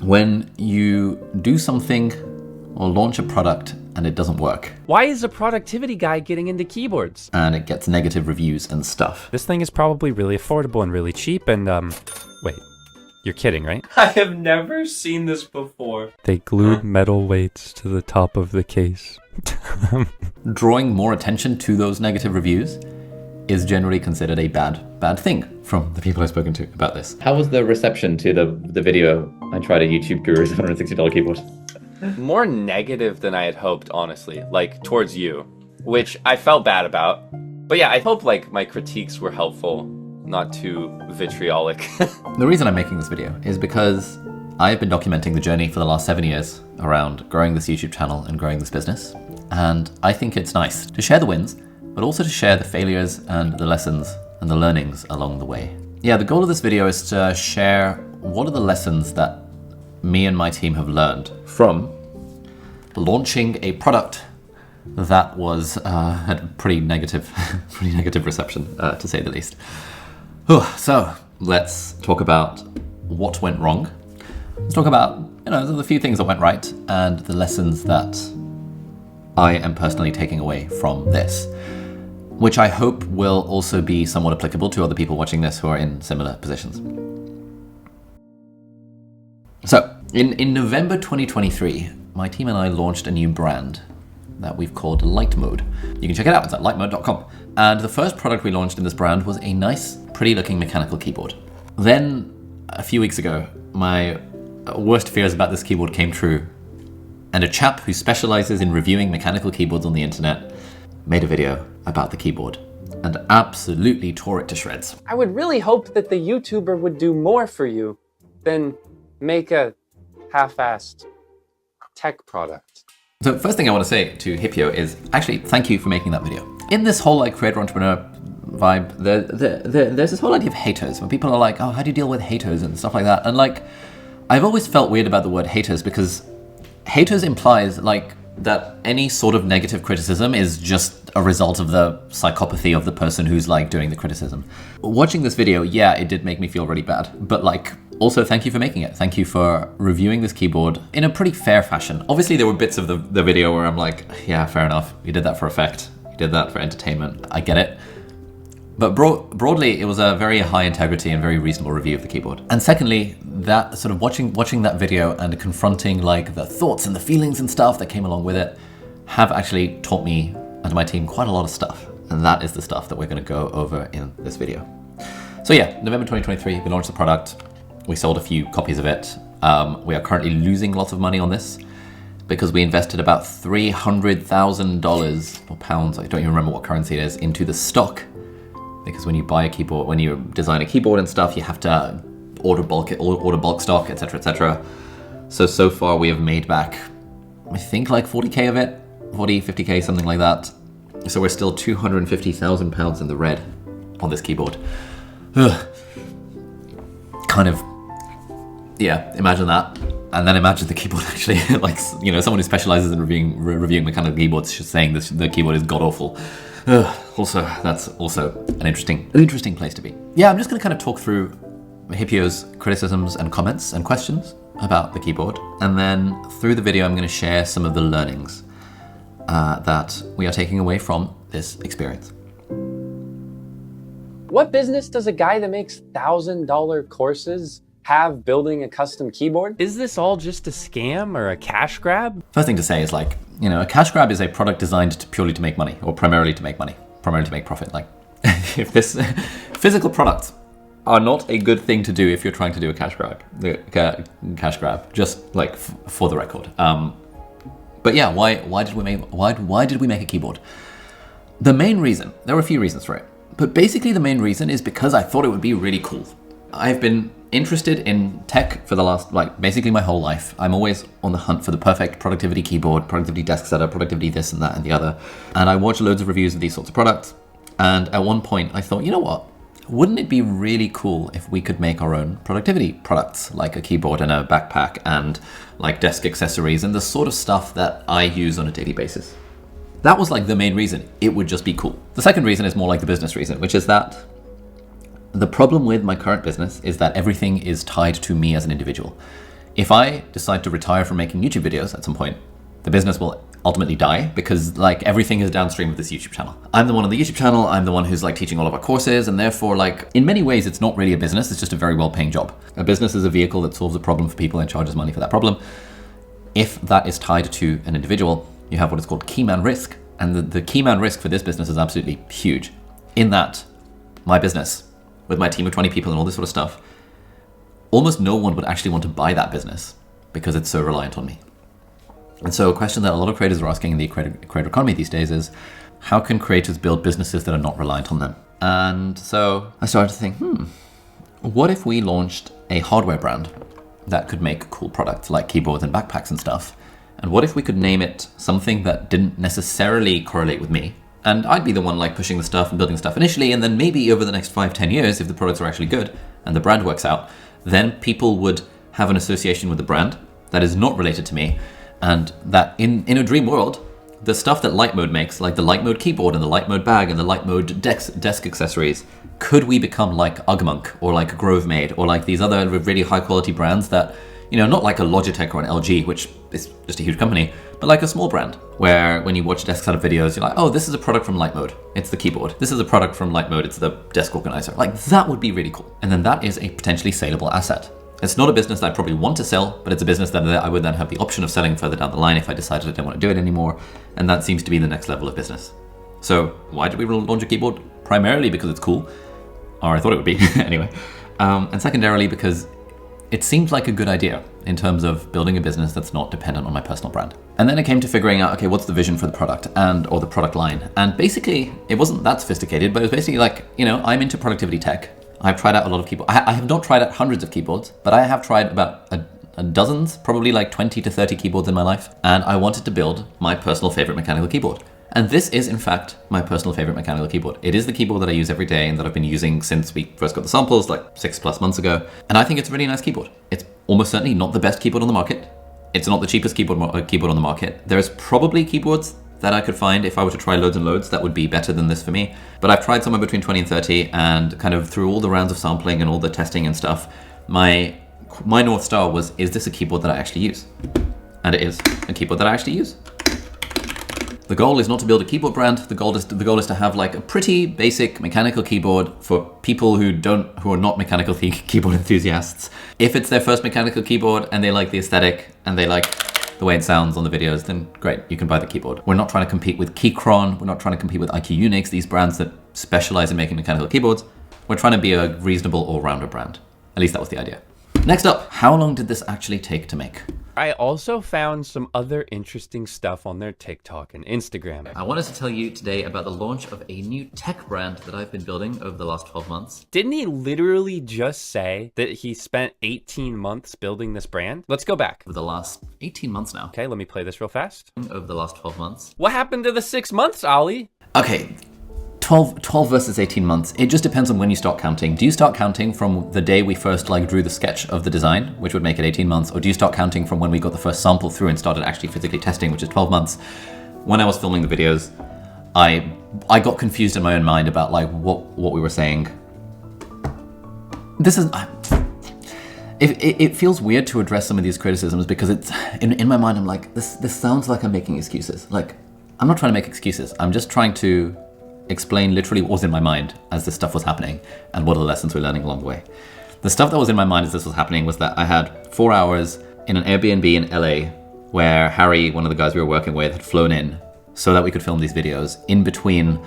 when you do something or launch a product and it doesn't work. Why is a productivity guy getting into keyboards? And it gets negative reviews and stuff. This thing is probably really affordable and really cheap and, wait, you're kidding, right? I have never seen this before. They glued metal weights to the top of the case. Drawing more attention to those negative reviews is generally considered a bad thing from the people I've spoken to about this. How was the reception to the video I tried a YouTube Guru's $160 keyboard? More negative than I had hoped, honestly, like towards you, which I felt bad about. But yeah, I hope like my critiques were helpful, not too vitriolic. The reason I'm making this video is because I've been documenting the journey for the last 7 years around growing this YouTube channel and growing this business. And I think it's nice to share the wins, but also to share the failures and the lessons and the learnings along the way. Yeah, the goal of this video is to share what are the lessons that me and my team have learned from launching a product that was had a pretty negative reception, to say the least. So let's talk about what went wrong. Let's talk about the few things that went right and the lessons that I am personally taking away from this, which I hope will also be somewhat applicable to other people watching this who are in similar positions. So, in November 2023, my team and I launched a new brand that we've called Light Mode. You can check it out, it's at lightmode.com. And the first product we launched in this brand was a nice, pretty looking mechanical keyboard. Then, a few weeks ago, my worst fears about this keyboard came true, and a chap who specializes in reviewing mechanical keyboards on the internet made a video about the keyboard and absolutely tore it to shreds. I would really hope that the YouTuber would do more for you than make a half-assed tech product. So first thing I want to say to Hipyo is actually thank you for making that video. In this whole like creator entrepreneur vibe, there's this whole idea of haters, when people are like, oh, how do you deal with haters and stuff like that? And like, I've always felt weird about the word haters because haters implies like that any sort of negative criticism is just a result of the psychopathy of the person who's like doing the criticism. Watching this video, yeah, it did make me feel really bad, but like, also thank you for making it. Thank you for reviewing this keyboard in a pretty fair fashion. Obviously there were bits of the video where I'm like, yeah, fair enough. You did that for effect. You did that for entertainment. I get it. But broadly, it was a very high integrity and very reasonable review of the keyboard. And secondly, that sort of watching that video and confronting like the thoughts and the feelings and stuff that came along with it have actually taught me and my team quite a lot of stuff. And that is the stuff that we're going to go over in this video. So yeah, November 2023, we launched the product. We sold a few copies of it. We are currently losing lots of money on this because we invested about $300,000 or pounds, I don't even remember what currency it is, into the stock. Because when you buy a keyboard, when you design a keyboard and stuff, you have to order bulk stock, etc., etc. So far we have made back, I think like 40k of it, 40, 50k, something like that. So we're still 250,000 pounds in the red on this keyboard. Ugh. Kind of, yeah, imagine that. And then imagine the keyboard actually, like, someone who specializes in reviewing mechanical keyboards just saying the keyboard is god-awful. Also, that's also an interesting place to be. Yeah, I'm just going to kind of talk through Hipyo's criticisms and comments and questions about the keyboard. And then through the video, I'm going to share some of the learnings that we are taking away from this experience. What business does a guy that makes $1,000 courses have building a custom keyboard? Is this all just a scam or a cash grab? First thing to say is like, a cash grab is a product designed purely to make money, or primarily to make money, primarily to make profit. Like, if this physical products are not a good thing to do if you're trying to do a cash grab, just like for the record. But yeah, why did we make a keyboard? The main reason, there were a few reasons for it, but basically the main reason is because I thought it would be really cool. I've been interested in tech for the last, basically my whole life. I'm always on the hunt for the perfect productivity keyboard, productivity desk setup, productivity this and that and the other. And I watch loads of reviews of these sorts of products. And at one point I thought, you know what? Wouldn't it be really cool if we could make our own productivity products, like a keyboard and a backpack and like desk accessories and the sort of stuff that I use on a daily basis? That was like the main reason. It would just be cool. The second reason is more like the business reason, which is that the problem with my current business is that everything is tied to me as an individual. If I decide to retire from making YouTube videos at some point, the business will ultimately die because like everything is downstream of this YouTube channel. I'm the one on the YouTube channel, I'm the one who's like teaching all of our courses, and therefore like in many ways it's not really a business, it's just a very well-paying job. A business is a vehicle that solves a problem for people and charges money for that problem. If that is tied to an individual, you have what is called key man risk. And the key man risk for this business is absolutely huge. In that, my business, with my team of 20 people and all this sort of stuff, almost no one would actually want to buy that business because it's so reliant on me. And so a question that a lot of creators are asking in the creator economy these days is, how can creators build businesses that are not reliant on them? And so I started to think, what if we launched a hardware brand that could make cool products like keyboards and backpacks and stuff? And what if we could name it something that didn't necessarily correlate with me? And I'd be the one like pushing the stuff and building stuff initially, and then maybe over the next 5-10 years, if the products are actually good and the brand works out, then people would have an association with the brand that is not related to me. And that in a dream world, the stuff that Light Mode makes, like the Light Mode keyboard and the Light Mode bag and the Light Mode desk accessories, could we become like Ugmonk or like GroveMade or like these other really high quality brands that, you know, not like a Logitech or an LG, which is just a huge company, but like a small brand where when you watch desk setup videos, you're like, oh, this is a product from Light Mode. It's the keyboard. This is a product from Light Mode. It's the desk organizer. Like that would be really cool. And then that is a potentially saleable asset. It's not a business that I probably want to sell, but it's a business that I would then have the option of selling further down the line if I decided I didn't want to do it anymore. And that seems to be the next level of business. So why did we launch a keyboard? Primarily because it's cool, or I thought it would be anyway. And secondarily because it seemed like a good idea in terms of building a business that's not dependent on my personal brand. And then it came to figuring out, okay, what's the vision for the product or the product line? And basically it wasn't that sophisticated, but it was basically like, you know, I'm into productivity tech. I've tried out a lot of keyboards. I have not tried out hundreds of keyboards, but I have tried about a dozens, probably like 20 to 30 keyboards in my life. And I wanted to build my personal favorite mechanical keyboard. And this is in fact my personal favorite mechanical keyboard. It is the keyboard that I use every day and that I've been using since we first got the samples like 6+ months ago. And I think it's a really nice keyboard. It's almost certainly not the best keyboard on the market. It's not the cheapest keyboard on the market. There's probably keyboards that I could find if I were to try loads and loads that would be better than this for me. But I've tried somewhere between 20 and 30, and kind of through all the rounds of sampling and all the testing and stuff, my North Star was, is this a keyboard that I actually use? And it is a keyboard that I actually use. The goal is not to build a keyboard brand. The goal is to have like a pretty basic mechanical keyboard for people who are not mechanical keyboard enthusiasts. If it's their first mechanical keyboard and they like the aesthetic and they like the way it sounds on the videos, then great, you can buy the keyboard. We're not trying to compete with Keychron. We're not trying to compete with IQ Unix, these brands that specialize in making mechanical keyboards. We're trying to be a reasonable all-rounder brand. At least that was the idea. Next up, how long did this actually take to make? I also found some other interesting stuff on their TikTok and Instagram. I wanted to tell you today about the launch of a new tech brand that I've been building over the last 12 months. Didn't he literally just say that he spent 18 months building this brand? Let's go back. For the last 18 months now. Okay, let me play this real fast. Over the last 12 months. What happened to the 6 months, Ollie? Okay. 12 versus 18 months. It just depends on when you start counting. Do you start counting from the day we first drew the sketch of the design, which would make it 18 months, or do you start counting from when we got the first sample through and started actually physically testing, which is 12 months? When I was filming the videos, I got confused in my own mind about what we were saying. This is it feels weird to address some of these criticisms because it's in my mind I'm like, this sounds like I'm making excuses. Like, I'm not trying to make excuses. I'm just trying to explain literally what was in my mind as this stuff was happening and what are the lessons we're learning along the way. The stuff that was in my mind as this was happening was that I had 4 hours in an Airbnb in LA where Harry, one of the guys we were working with, had flown in so that we could film these videos in between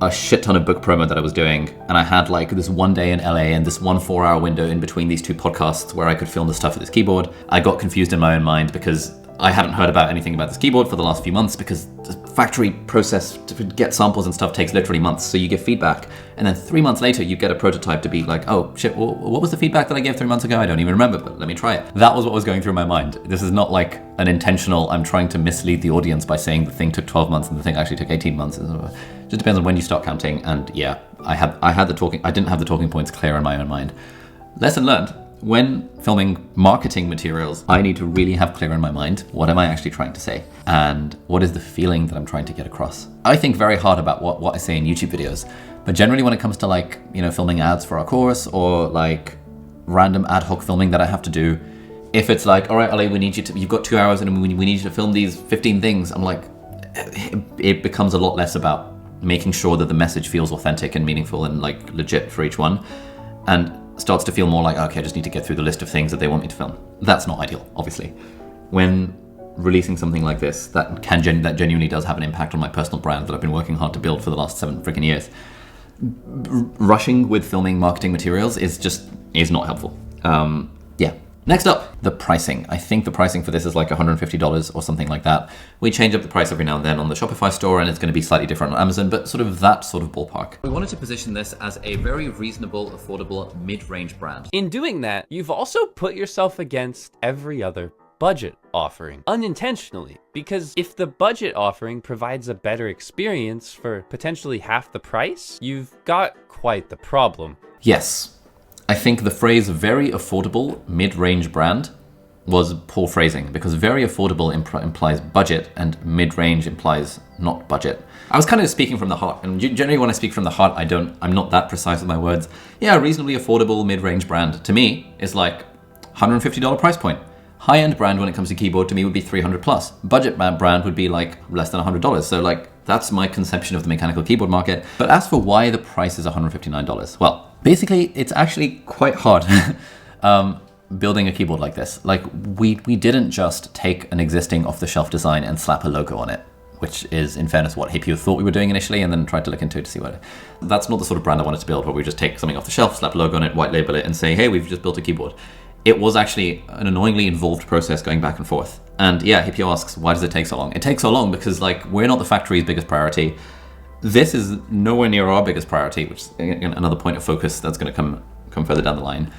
a shit ton of book promo that I was doing. And I had this one day in LA and this 1 4-hour window in between these 2 podcasts where I could film the stuff with this keyboard. I got confused in my own mind because I hadn't heard about anything about this keyboard for the last few months because the factory process to get samples and stuff takes literally months. So you give feedback and then 3 months later you get a prototype to be like, oh shit, well, what was the feedback that I gave 3 months ago? I don't even remember, but let me try it. That was what was going through my mind. This is not like an intentional, I'm trying to mislead the audience by saying the thing took 12 months and the thing actually took 18 months. It just depends on when you start counting. And yeah, I didn't have the talking points clear in my own mind. Lesson learned. When filming marketing materials, I need to really have clear in my mind, what am I actually trying to say? And what is the feeling that I'm trying to get across? I think very hard about what I say in YouTube videos, but generally when it comes to filming ads for our course or random ad hoc filming that I have to do, If it's like, all right, Ali, you've got 2 hours and we need you to film these 15 things, I'm like, it becomes a lot less about making sure that the message feels authentic and meaningful and like legit for each one, and starts to feel more like, okay, I just need to get through the list of things that they want me to film. That's not ideal, obviously. When releasing something like this, that genuinely does have an impact on my personal brand that I've been working hard to build for the last 7 freaking years. Rushing with filming marketing materials is not helpful. Yeah. Next up, the pricing. I think the pricing for this is like $150 or something like that. We change up the price every now and then on the Shopify store, and it's going to be slightly different on Amazon, but sort of that sort of ballpark. We wanted to position this as a very reasonable, affordable, mid-range brand. In doing that, you've also put yourself against every other budget offering unintentionally, because if the budget offering provides a better experience for potentially half the price, you've got quite the problem. Yes. I think the phrase very affordable mid-range brand was poor phrasing, because very affordable implies budget and mid-range implies not budget. I was kind of speaking from the heart, and generally when I speak from the heart, I'm not that precise with my words. Yeah, reasonably affordable mid-range brand to me is like $150 price point. High-end brand when it comes to keyboard to me would be 300 plus. Budget brand would be like less than $100. So like that's my conception of the mechanical keyboard market. But as for why the price is $159, well, basically it's actually quite hard building a keyboard like this. Like we didn't just take an existing off-the-shelf design and slap a logo on it, which is, in fairness, what Hipyo thought we were doing initially, and then tried to look into it to see what. That's not the sort of brand I wanted to build, where we just take something off the shelf, slap a logo on it, white label it, and say, hey, we've just built a keyboard. It was actually an annoyingly involved process going back and forth. And yeah, Hipyo asks, why does it take so long? It takes so long because like we're not the factory's biggest priority. This is nowhere near our biggest priority, which is again, another point of focus that's going to come further down the line.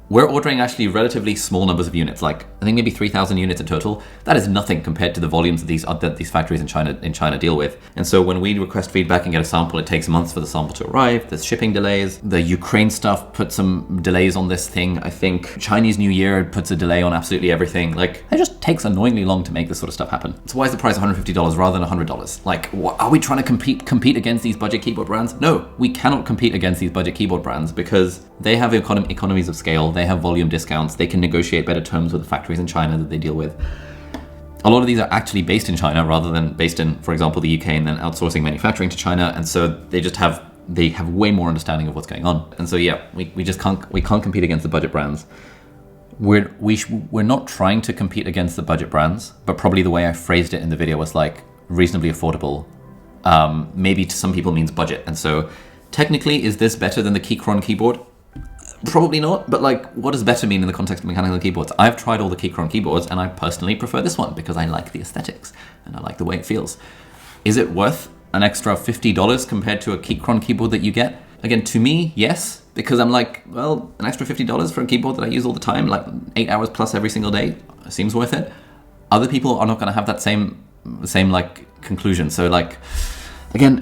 We're ordering actually relatively small numbers of units, like I think maybe 3,000 units in total. That is nothing compared to the volumes that these factories in China deal with. And so when we request feedback and get a sample, it takes months for the sample to arrive. There's shipping delays. The Ukraine stuff put some delays on this thing. I think Chinese New Year puts a delay on absolutely everything. Like it just takes annoyingly long to make this sort of stuff happen. So why is the price $150 rather than $100? Like, what, are we trying to compete against these budget keyboard brands? No, we cannot compete against these budget keyboard brands because they have economies of scale. They have volume discounts. They can negotiate better terms with the factories in China that they deal with. A lot of these are actually based in China rather than based in, for example, the UK and then outsourcing manufacturing to China. And so they have way more understanding of what's going on. And so yeah, we can't compete against the budget brands. We're not trying to compete against the budget brands, but probably the way I phrased it in the video was like reasonably affordable. Maybe to some people means budget. And so technically, is this better than the Keychron keyboard? Probably not, but like, what does better mean in the context of mechanical keyboards? I've tried all the Keychron keyboards and I personally prefer this one because I like the aesthetics and I like the way it feels. Is it worth an extra $50 compared to a Keychron keyboard that you get? Again, to me, yes, because I'm like, well, an extra $50 for a keyboard that I use all the time, like 8 hours plus every single day, seems worth it. Other people are not going to have that same like conclusion. So like, again,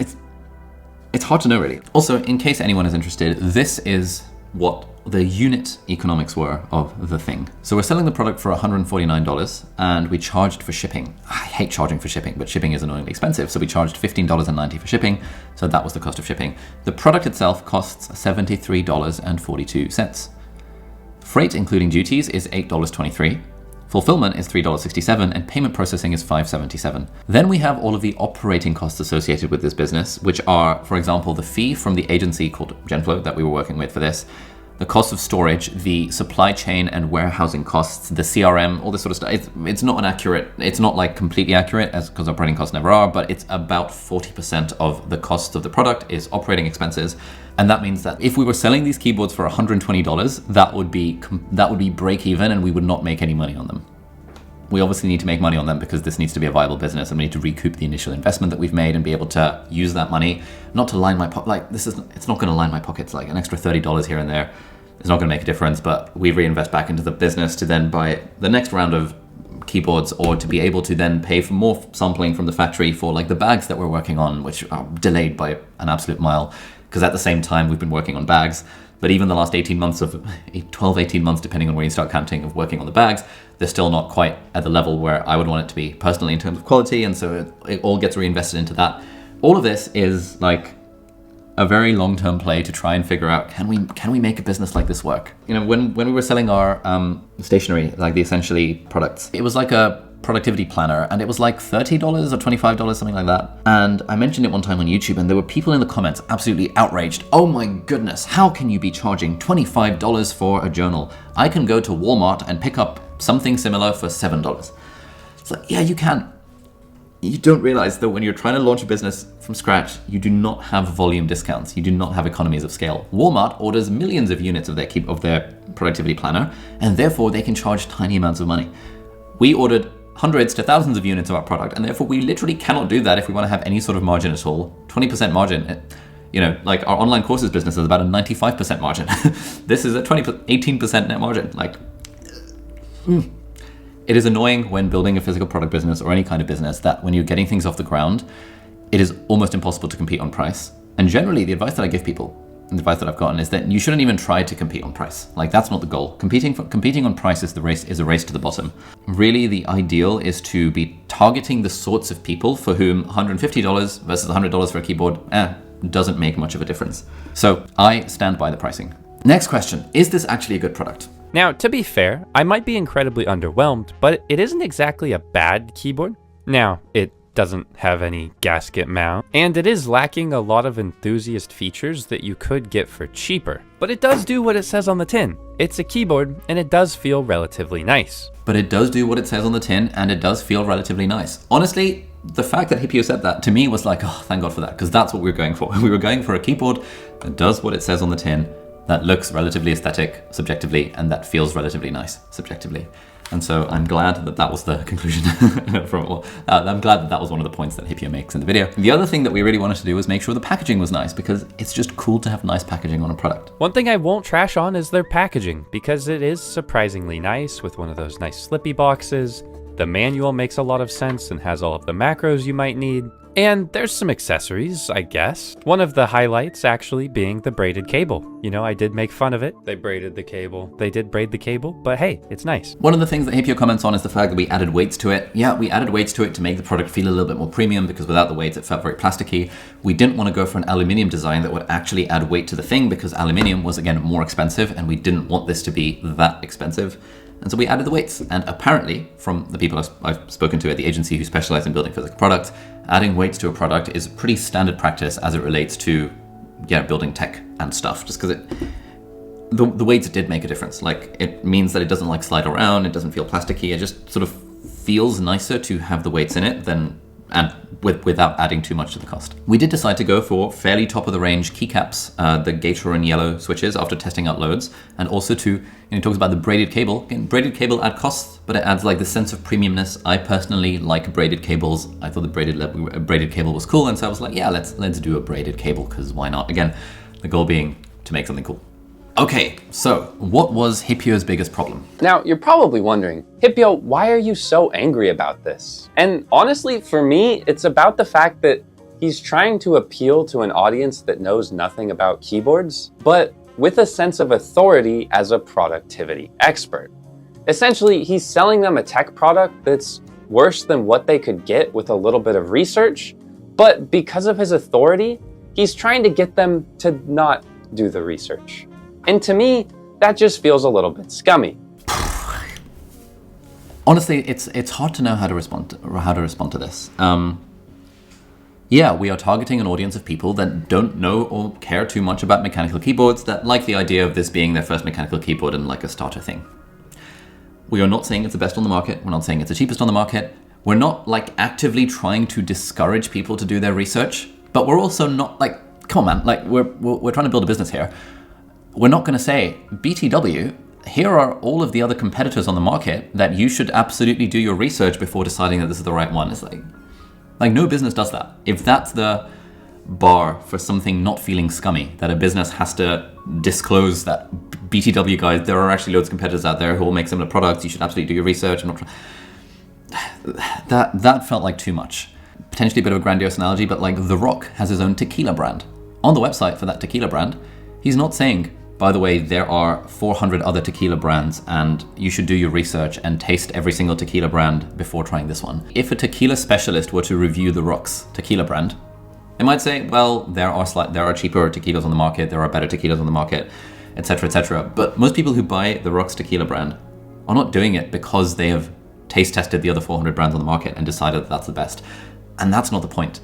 it's hard to know really. Also, in case anyone is interested, this is what the unit economics were of the thing. So we're selling the product for $149 and we charged for shipping. I hate charging for shipping, but shipping is annoyingly expensive. So we charged $15.90 for shipping. So that was the cost of shipping. The product itself costs $73.42. Freight, including duties, is $8.23. Fulfillment is $3.67 and payment processing is $5.77. Then we have all of the operating costs associated with this business, which are, for example, the fee from the agency called Genflow that we were working with for this, the cost of storage, the supply chain and warehousing costs, the CRM, all this sort of stuff. It's not like completely accurate because operating costs never are, but it's about 40% of the cost of the product is operating expenses. And that means that if we were selling these keyboards for $120, that would be break even and we would not make any money on them. We obviously need to make money on them because this needs to be a viable business and we need to recoup the initial investment that we've made and be able to use that money, not to line my pocket. Like it's not going to line my pockets. Like an extra $30 here and there is not going to make a difference, but we reinvest back into the business to then buy the next round of keyboards or to be able to then pay for more sampling from the factory for like the bags that we're working on, which are delayed by an absolute mile. Because at the same time, we've been working on bags. But even the last 18 months depending on where you start counting, of working on the bags, they're still not quite at the level where I would want it to be personally in terms of quality. And so it all gets reinvested into that. All of this is like a very long-term play to try and figure out, can we make a business like this work? You know, when we were selling our stationery, like the Essentially products, it was like a productivity planner, and it was like $30 or $25, something like that. And I mentioned it one time on YouTube, and there were people in the comments absolutely outraged. Oh my goodness, how can you be charging $25 for a journal? I can go to Walmart and pick up something similar for $7. It's like, yeah, you can. You don't realize that when you're trying to launch a business from scratch, you do not have volume discounts. You do not have economies of scale. Walmart orders millions of units of their productivity planner, and therefore they can charge tiny amounts of money. We ordered hundreds to thousands of units of our product, and therefore we literally cannot do that if we want to have any sort of margin at all. 20% margin. You know, like our online courses business is about a 95% margin. This is a 18% net margin. Like, it is annoying when building a physical product business or any kind of business that when you're getting things off the ground, it is almost impossible to compete on price. And generally, the advice that I give people, and the advice that I've gotten, is that you shouldn't even try to compete on price. Like, that's not the goal. Competing on price is a race to the bottom. Really, the ideal is to be targeting the sorts of people for whom $150 versus $100 for a keyboard doesn't make much of a difference. So I stand by the pricing. Next question, is this actually a good product? Now, to be fair, I might be incredibly underwhelmed, but it isn't exactly a bad keyboard. Now, it doesn't have any gasket mount, and it is lacking a lot of enthusiast features that you could get for cheaper. But it does do what it says on the tin. It's a keyboard, and it does feel relatively nice. But it does do what it says on the tin, and it does feel relatively nice. Honestly, the fact that Hipyo said that to me was like, oh, thank God for that, because that's what we were going for. We were going for a keyboard that does what it says on the tin, that looks relatively aesthetic subjectively, and that feels relatively nice subjectively. And so I'm glad that that was the conclusion I'm glad that that was one of the points that Hipyo makes in the video. The other thing that we really wanted to do was make sure the packaging was nice, because it's just cool to have nice packaging on a product. One thing I won't trash on is their packaging, because it is surprisingly nice with one of those nice slippy boxes. The manual makes a lot of sense and has all of the macros you might need. And there's some accessories, I guess. One of the highlights actually being the braided cable. You know, I did make fun of it. They braided the cable. They did braid the cable, but hey, it's nice. One of the things that Hipyo comments on is the fact that we added weights to it. Yeah, we added weights to it to make the product feel a little bit more premium, because without the weights it felt very plasticky. We didn't want to go for an aluminium design that would actually add weight to the thing, because aluminium was, again, more expensive, and we didn't want this to be that expensive. And so we added the weights, and apparently, from the people I've spoken to at the agency who specialize in building physical products, adding weights to a product is pretty standard practice as it relates to building tech and stuff, just because the weights did make a difference. Like, it means that it doesn't like slide around, it doesn't feel plasticky, it just sort of feels nicer to have the weights in it without adding too much to the cost. We did decide to go for fairly top of the range keycaps, the Gator and Yellow switches, after testing out loads, and also it talks about the braided cable. Again, braided cable adds costs, but it adds like the sense of premiumness. I personally like braided cables. I thought the braided cable was cool, and so I was like, yeah, let's do a braided cable, because why not? Again, the goal being to make something cool. Okay, so what was Hipyo's biggest problem? Now, you're probably wondering, Hipyo, why are you so angry about this? And honestly, for me, it's about the fact that he's trying to appeal to an audience that knows nothing about keyboards, but with a sense of authority as a productivity expert. Essentially, he's selling them a tech product that's worse than what they could get with a little bit of research, but because of his authority, he's trying to get them to not do the research. And to me, that just feels a little bit scummy. Honestly, it's hard to know how to respond to this. Yeah, we are targeting an audience of people that don't know or care too much about mechanical keyboards, that like the idea of this being their first mechanical keyboard and like a starter thing. We are not saying it's the best on the market. We're not saying it's the cheapest on the market. We're not like actively trying to discourage people to do their research, but we're also not like, come on, man, like we're trying to build a business here. We're not going to say, BTW, here are all of the other competitors on the market that you should absolutely do your research before deciding that this is the right one. It's like no business does that. If that's the bar for something not feeling scummy, that a business has to disclose that BTW guys, there are actually loads of competitors out there who will make similar products, you should absolutely do your research. That felt like too much. Potentially a bit of a grandiose analogy, but like The Rock has his own tequila brand. On the website for that tequila brand, he's not saying, by the way, there are 400 other tequila brands and you should do your research and taste every single tequila brand before trying this one. If a tequila specialist were to review The Rock's tequila brand, They might say, well, there are cheaper tequilas on the market, there are better tequilas on the market, etc., etc. But most people who buy the Rocks tequila brand are not doing it because they have taste tested the other 400 brands on the market and decided that that's the best. And that's not the point.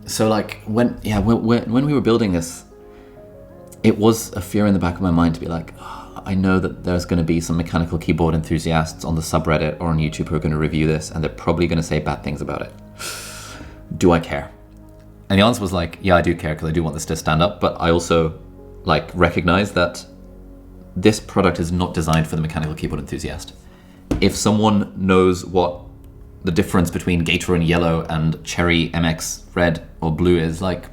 So like when we were building this, it was a fear in the back of my mind to be like, oh, I know that there's going to be some mechanical keyboard enthusiasts on the subreddit or on YouTube who are going to review this, and they're probably going to say bad things about it. Do I care? And the answer was like, yeah, I do care because I do want this to stand up, but I also like recognize that this product is not designed for the mechanical keyboard enthusiast. If someone knows what the difference between Gator and yellow and Cherry MX red or blue is, like,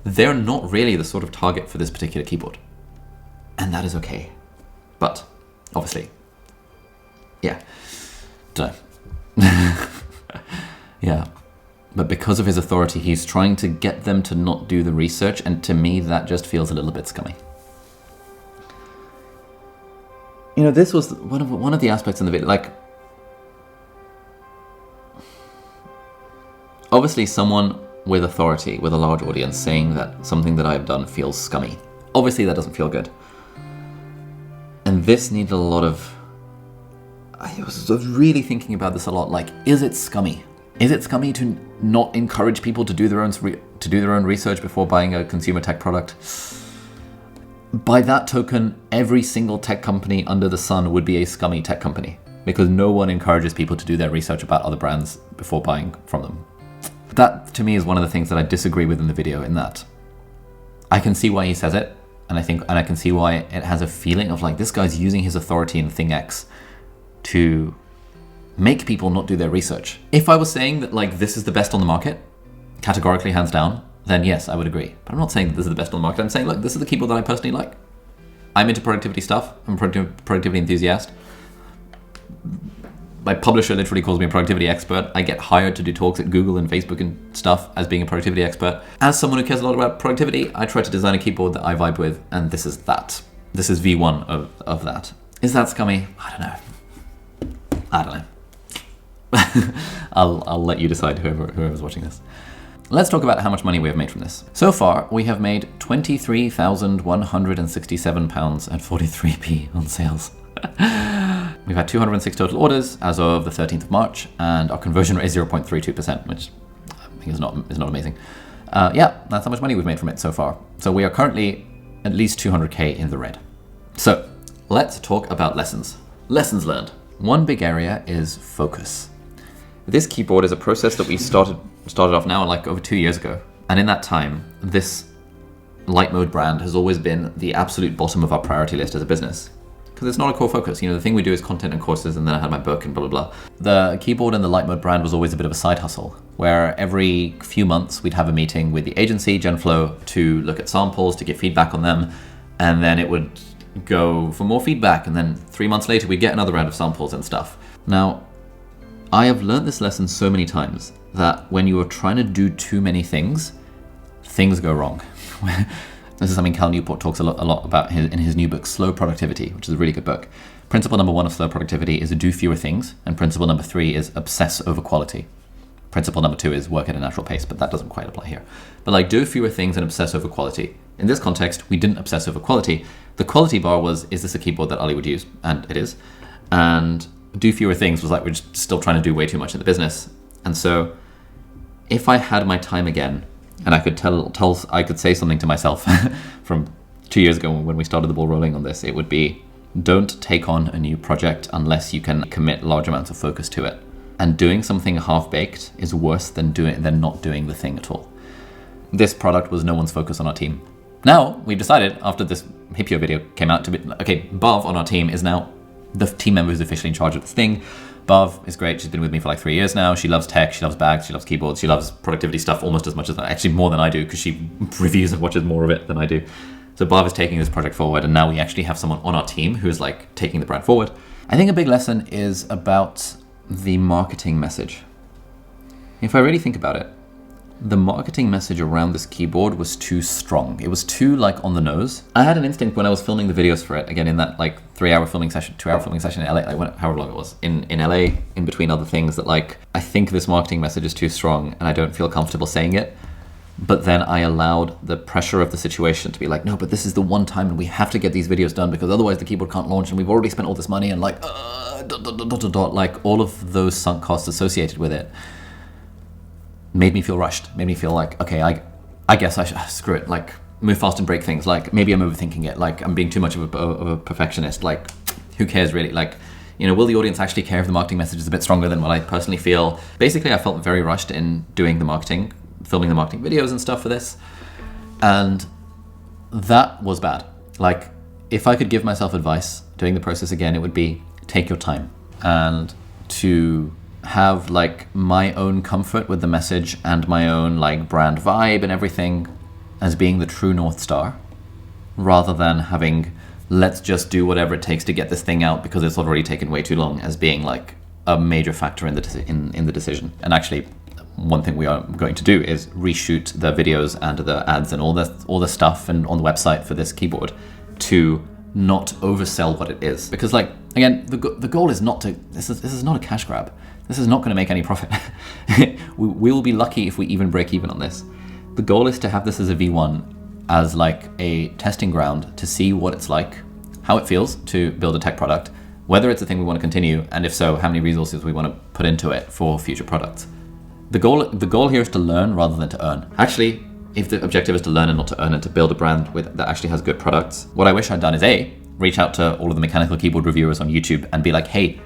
they're not really the sort of target for this particular keyboard. And that is okay. But, obviously, yeah. Don't know. Yeah. But because of his authority, he's trying to get them to not do the research, and to me, that just feels a little bit scummy. You know, this was one of the aspects in the video, like, obviously someone with authority, with a large audience, saying that something that I've done feels scummy. Obviously that doesn't feel good. And this needed a lot of... I was really thinking about this a lot, like, is it scummy? Is it scummy to not encourage people to do their own research before buying a consumer tech product? By that token, every single tech company under the sun would be a scummy tech company, because no one encourages people to do their research about other brands before buying from them. That, to me, is one of the things that I disagree with in the video, in that I can see why he says it, and I can see why it has a feeling of like, this guy's using his authority in Thing X to make people not do their research. If I was saying that like this is the best on the market, categorically hands down, then yes, I would agree. But I'm not saying that this is the best on the market. I'm saying, look, this is the keyboard that I personally like. I'm into productivity stuff. I'm a productivity enthusiast. My publisher literally calls me a productivity expert. I get hired to do talks at Google and Facebook and stuff as being a productivity expert. As someone who cares a lot about productivity, I try to design a keyboard that I vibe with, and this is that. This is V1 of that. Is that scummy? I don't know. I'll let you decide, whoever's watching this. Let's talk about how much money we have made from this. So far, we have made £23,167.43 on sales. We've had 206 total orders as of the 13th of March, and our conversion rate is 0.32%, which I think is not amazing. Yeah, that's how much money we've made from it so far. So we are currently at least 200K in the red. So let's talk about lessons. Lessons learned. One big area is focus. This keyboard is a process that we started off now like over 2 years ago. And in that time, this light mode brand has always been the absolute bottom of our priority list as a business. Because it's not a core focus. You know, the thing we do is content and courses, and then I had my book and blah, blah, blah. The keyboard and the light mode brand was always a bit of a side hustle, where every few months we'd have a meeting with the agency, Genflow, to look at samples, to get feedback on them. And then it would go for more feedback. And then 3 months later, we'd get another round of samples and stuff. Now, I have learned this lesson so many times that when you are trying to do too many things go wrong. This is something Cal Newport talks a lot about in his new book, Slow Productivity, which is a really good book. Principle number 1 of slow productivity is to do fewer things, and principle number 3 is obsess over quality. Principle number 2 is work at a natural pace, but that doesn't quite apply here. But like, do fewer things and obsess over quality. In this context, we didn't obsess over quality. The quality bar was, is this a keyboard that Ali would use? And it is. And do fewer things was like, we're just still trying to do way too much in the business. And so if I had my time again, and I could I could say something to myself from 2 years ago when we started the ball rolling on this, it would be, don't take on a new project unless you can commit large amounts of focus to it. And doing something half-baked is worse than not doing the thing at all. This product was no one's focus on our team. Now, we've decided, after this Hipyo video came out, to be, okay, Bav on our team is now the team member who's officially in charge of this thing. Bav is great. She's been with me for like 3 years now. She loves tech, she loves bags, she loves keyboards, she loves productivity stuff almost as much as, actually more than I do, because she reviews and watches more of it than I do. So Bav is taking this project forward, and now we actually have someone on our team who is like taking the brand forward. I think a big lesson is about the marketing message. If I really think about it, the marketing message around this keyboard was too strong. It was too like on the nose. I had an instinct when I was filming the videos for it, again in that like 3-hour filming session, 2-hour filming session in LA, like however long it was, in LA, in between other things, that like, I think this marketing message is too strong and I don't feel comfortable saying it. But then I allowed the pressure of the situation to be like, no, but this is the one time and we have to get these videos done because otherwise the keyboard can't launch and we've already spent all this money and like, like all of those sunk costs associated with it made me feel rushed, made me feel like, okay, I guess I should, screw it, like move fast and break things. Like maybe I'm overthinking it, like I'm being too much of a perfectionist, like who cares really? Like, you know, will the audience actually care if the marketing message is a bit stronger than what I personally feel? Basically, I felt very rushed in doing the marketing, filming the marketing videos and stuff for this. And that was bad. Like if I could give myself advice doing the process again, it would be take your time and to have like my own comfort with the message and my own like brand vibe and everything as being the true North Star, rather than having let's just do whatever it takes to get this thing out because it's already taken way too long as being like a major factor in the decision. And actually, one thing we are going to do is reshoot the videos and the ads and all the stuff and on the website for this keyboard to not oversell what it is. Because like, again, the goal is not to, this is not a cash grab. This is not going to make any profit. we will be lucky if we even break even on this. The goal is to have this as a V1, as like a testing ground to see what it's like, how it feels to build a tech product, whether it's a thing we want to continue, and if so, how many resources we want to put into it for future products. The goal here is to learn rather than to earn. Actually, if the objective is to learn and not to earn and to build a brand that actually has good products, what I wish I'd done is A, reach out to all of the mechanical keyboard reviewers on YouTube and be like, hey,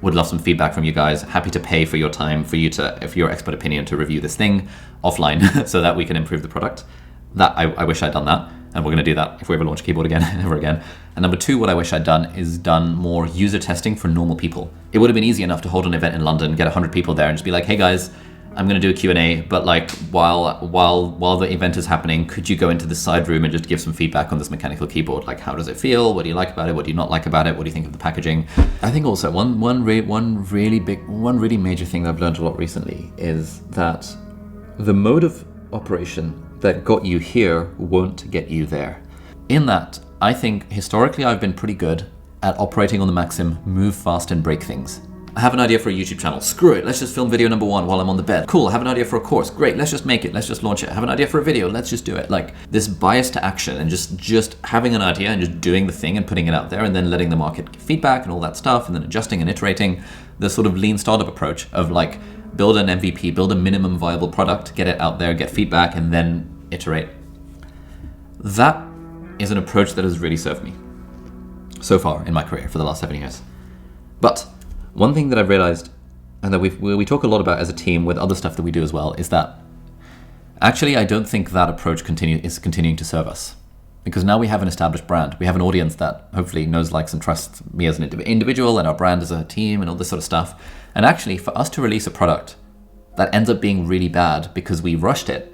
would love some feedback from you guys. Happy to pay for your time for you to, for your expert opinion to review this thing offline so that we can improve the product. That I wish I'd done that. And we're going to do that if we ever launch a keyboard again, ever again. And number two, what I wish I'd done is done more user testing for normal people. It would have been easy enough to hold an event in London, get 100 people there and just be like, hey guys, I'm going to do a Q&A, but like while the event is happening, could you go into the side room and just give some feedback on this mechanical keyboard? Like, how does it feel? What do you like about it? What do you not like about it? What do you think of the packaging? I think also one really major thing that I've learned a lot recently is that the mode of operation that got you here won't get you there. In that, I think historically I've been pretty good at operating on the maxim, move fast and break things. I have an idea for a YouTube channel. Screw it, let's just film video number 1 while I'm on the bed. Cool, I have an idea for a course. Great, let's just make it, let's just launch it. I have an idea for a video, let's just do it. Like this bias to action and just having an idea and just doing the thing and putting it out there and then letting the market give feedback and all that stuff and then adjusting and iterating. The sort of lean startup approach of like build an MVP, build a minimum viable product, get it out there, get feedback and then iterate. That is an approach that has really served me so far in my career for the last 7 years. But one thing that I've realized, and that we talk a lot about as a team with other stuff that we do as well, is that actually I don't think that approach is continuing to serve us. Because now we have an established brand. We have an audience that hopefully knows, likes, and trusts me as an individual and our brand as a team and all this sort of stuff. And actually, for us to release a product that ends up being really bad because we rushed it,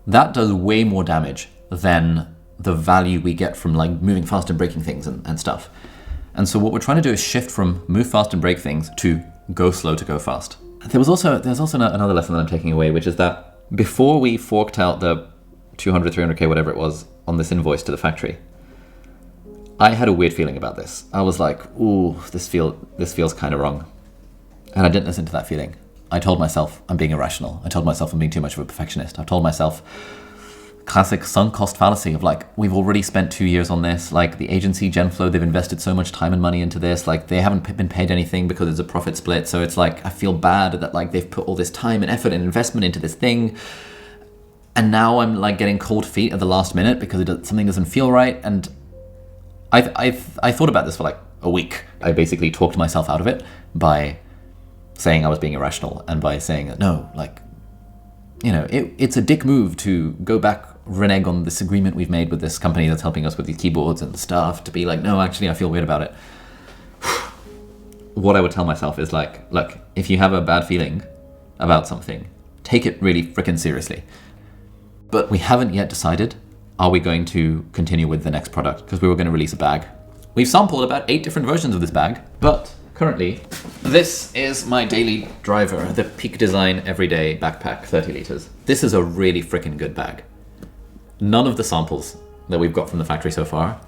that does way more damage than the value we get from like moving fast and breaking things and stuff. And so what we're trying to do is shift from move fast and break things to go slow to go fast. There's also another lesson that I'm taking away, which is that before we forked out the 200, 300K, whatever it was, on this invoice to the factory, I had a weird feeling about this. I was like, ooh, this feels kind of wrong. And I didn't listen to that feeling. I told myself I'm being irrational. I told myself I'm being too much of a perfectionist. I told myself, classic sunk cost fallacy of like, we've already spent 2 years on this. Like the agency Genflow, they've invested so much time and money into this. Like they haven't been paid anything because it's a profit split. So it's like, I feel bad that like they've put all this time and effort and investment into this thing. And now I'm like getting cold feet at the last minute because something doesn't feel right. And I thought about this for like a week. I basically talked myself out of it by saying I was being irrational and by saying that no, like, you know, it's a dick move to go back, renege on this agreement we've made with this company that's helping us with these keyboards and stuff, to be like, no, actually, I feel weird about it. What I would tell myself is like, look, if you have a bad feeling about something, take it really freaking seriously. But we haven't yet decided, are we going to continue with the next product? Because we were going to release a bag. We've sampled about 8 different versions of this bag, but currently, this is my daily driver, the Peak Design Everyday Backpack 30 liters. This is a really freaking good bag. None of the samples that we've got from the factory so far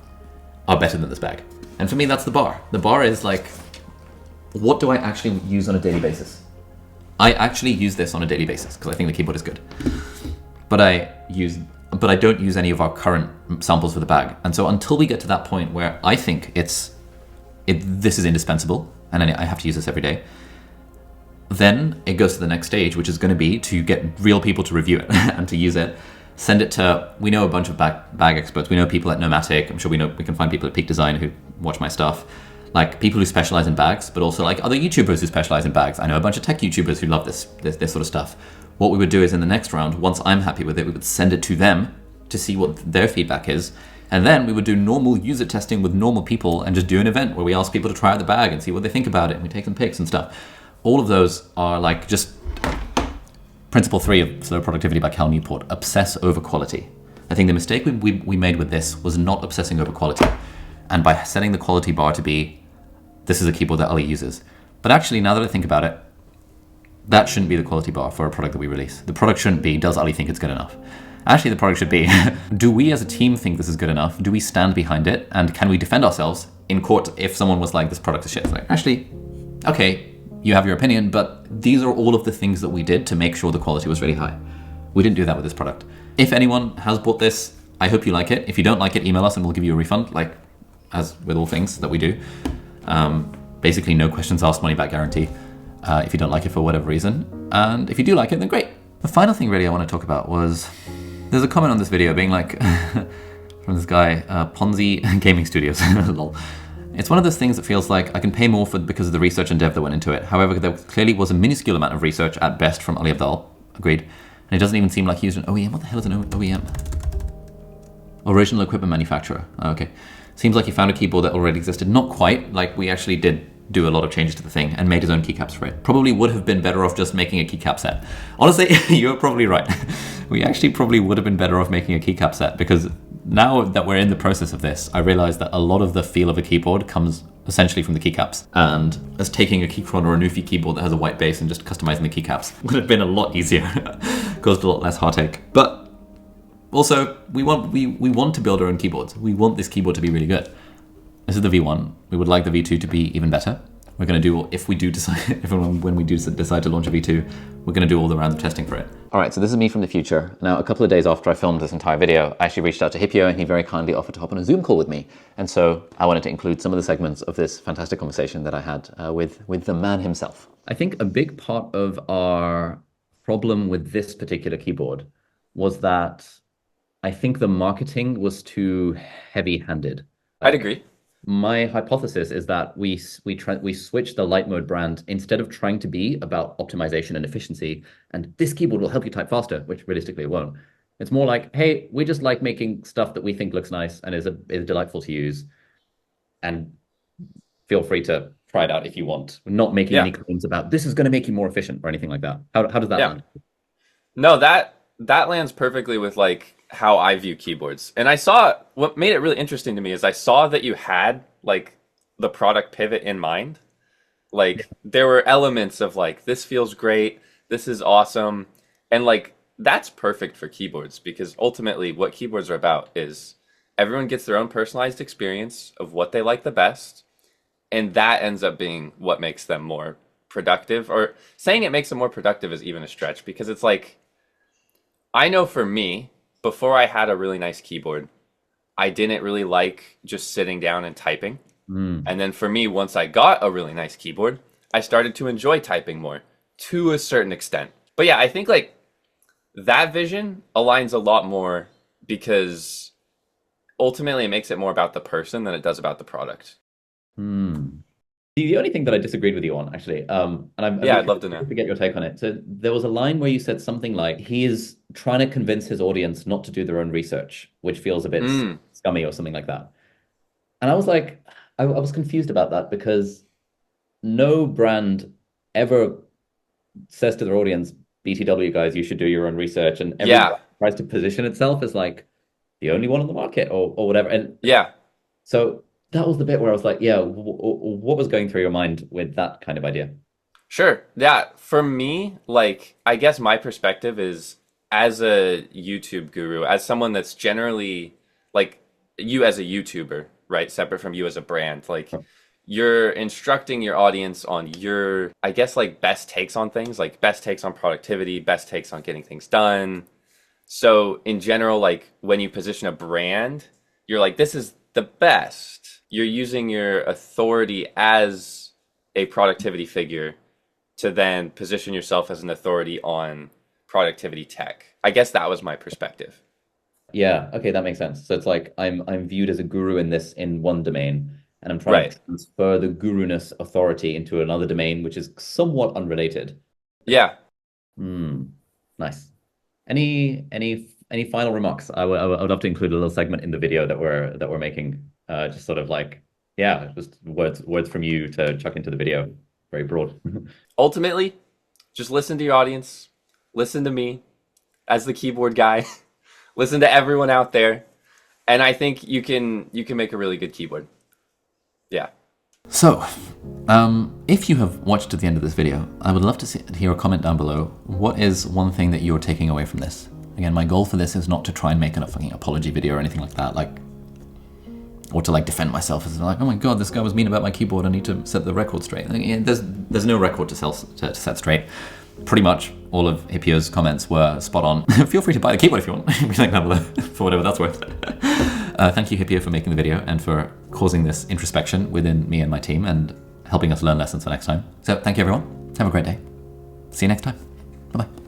are better than this bag. And for me, that's the bar. The bar is like, what do I actually use on a daily basis? I actually use this on a daily basis because I think the keyboard is good. But I don't use any of our current samples for the bag. And so until we get to that point where I think this is indispensable and I have to use this every day, then it goes to the next stage, which is going to be to get real people to review it and to use it. Send it to, we know a bunch of bag experts. We know people at Nomatic. I'm sure we can find people at Peak Design who watch my stuff. Like people who specialize in bags, but also like other YouTubers who specialize in bags. I know a bunch of tech YouTubers who love this sort of stuff. What we would do is in the next round, once I'm happy with it, we would send it to them to see what their feedback is. And then we would do normal user testing with normal people and just do an event where we ask people to try out the bag and see what they think about it. And we take some pics and stuff. All of those are like just principle 3 of Slow Productivity by Cal Newport, obsess over quality. I think the mistake we made with this was not obsessing over quality. And by setting the quality bar to be, this is a keyboard that Ali uses. But actually, now that I think about it, that shouldn't be the quality bar for a product that we release. The product shouldn't be, does Ali think it's good enough? Actually, the product should be, do we as a team think this is good enough? Do we stand behind it? And can we defend ourselves in court if someone was like, this product is shit? It's like, actually, okay, you have your opinion, but these are all of the things that we did to make sure the quality was really high. We didn't do that with this product. If anyone has bought this, I hope you like it. If you don't like it, email us and we'll give you a refund, like as with all things that we do. Basically, no questions asked, money back guarantee if you don't like it for whatever reason. And if you do like it, then great. The final thing really I want to talk about was, there's a comment on this video being like, from this guy, Ponzi Gaming Studios, lol. It's one of those things that feels like I can pay more for because of the research and dev that went into it. However, there clearly was a minuscule amount of research at best from Ali Abdaal. Agreed. And it doesn't even seem like he used an OEM. What the hell is an OEM? Original equipment manufacturer. Oh, okay. Seems like he found a keyboard that already existed. Not quite. Like we actually did do a lot of changes to the thing and made his own keycaps for it. Probably would have been better off just making a keycap set. Honestly, you're probably right. We actually probably would have been better off making a keycap set because now that we're in the process of this, I realize that a lot of the feel of a keyboard comes essentially from the keycaps. And as taking a Keychron or a Newfie keyboard that has a white base and just customizing the keycaps would have been a lot easier. Caused a lot less heartache. But also, we want to build our own keyboards. We want this keyboard to be really good. This is the V1. We would like the V2 to be even better. We're going to do, if we do decide, when we do decide to launch a V2, we're going to do all the rounds of testing for it. All right, so this is me from the future. Now, a couple of days after I filmed this entire video, I actually reached out to Hipyo and he very kindly offered to hop on a Zoom call with me. And so I wanted to include some of the segments of this fantastic conversation that I had with the man himself. I think a big part of our problem with this particular keyboard was that I think the marketing was too heavy-handed. I'd agree. My hypothesis is that we switched the light mode brand instead of trying to be about optimization and efficiency. And this keyboard will help you type faster, which realistically it won't. It's more like, hey, we just like making stuff that we think looks nice and is delightful to use. And feel free to try it out if you want. We're not making any claims about this is going to make you more efficient or anything like that. How does that land? No, that lands perfectly with like how I view keyboards. And I saw, what made it really interesting to me is I saw that you had like the product pivot in mind. Like there were elements of like, this feels great, this is awesome. And like, that's perfect for keyboards because ultimately what keyboards are about is everyone gets their own personalized experience of what they like the best. And that ends up being what makes them more productive. Or saying it makes them more productive is even a stretch because it's like, I know for me, before I had a really nice keyboard, I didn't really like just sitting down and typing. And then for me, once I got a really nice keyboard, I started to enjoy typing more to a certain extent. But yeah, I think like that vision aligns a lot more because ultimately it makes it more about the person than it does about the product. The only thing that I disagreed with you on, actually, and I'd love to know. To get your take on it. So there was a line where you said something like, he is trying to convince his audience not to do their own research, which feels a bit scummy or something like that. And I was like, I was confused about that because no brand ever says to their audience, BTW guys, you should do your own research. And everyone tries to position itself as like the only one on the market or whatever. And so that was the bit where I was like, yeah, what was going through your mind with that kind of idea? Sure. Yeah. For me, like, I guess my perspective is as a YouTube guru, as someone that's generally like you as a YouTuber, right? Separate from you as a brand. Like, you're instructing your audience on your, I guess, like best takes on things, like best takes on productivity, best takes on getting things done. So, in general, like when you position a brand, you're like, this is the best. You're using your authority as a productivity figure to then position yourself as an authority on productivity tech. I guess that was my perspective. Yeah, okay, that makes sense. So it's like I'm viewed as a guru in this in one domain, and I'm trying Right. to transfer the guru-ness authority into another domain, which is somewhat unrelated. Yeah. Hmm, nice. Any final remarks? I would love to include a little segment in the video that we're making. Just sort of like, yeah, just words from you to chuck into the video. Very broad. Ultimately, just listen to your audience, listen to me as the keyboard guy, listen to everyone out there, and I think you can make a really good keyboard. Yeah. So, if you have watched to the end of this video, I would love to hear a comment down below. What is one thing that you're taking away from this? Again, my goal for this is not to try and make a fucking apology video or anything like that, like, or to like defend myself as like, oh my god, this guy was mean about my keyboard. I need to set the record straight. Like, there's no record to set straight. Pretty much all of Hipyo's comments were spot on. Feel free to buy the keyboard if you want. Be like down below for whatever that's worth. Thank you, Hipyo, for making the video and for causing this introspection within me and my team and helping us learn lessons for next time. So thank you, everyone. Have a great day. See you next time. Bye-bye.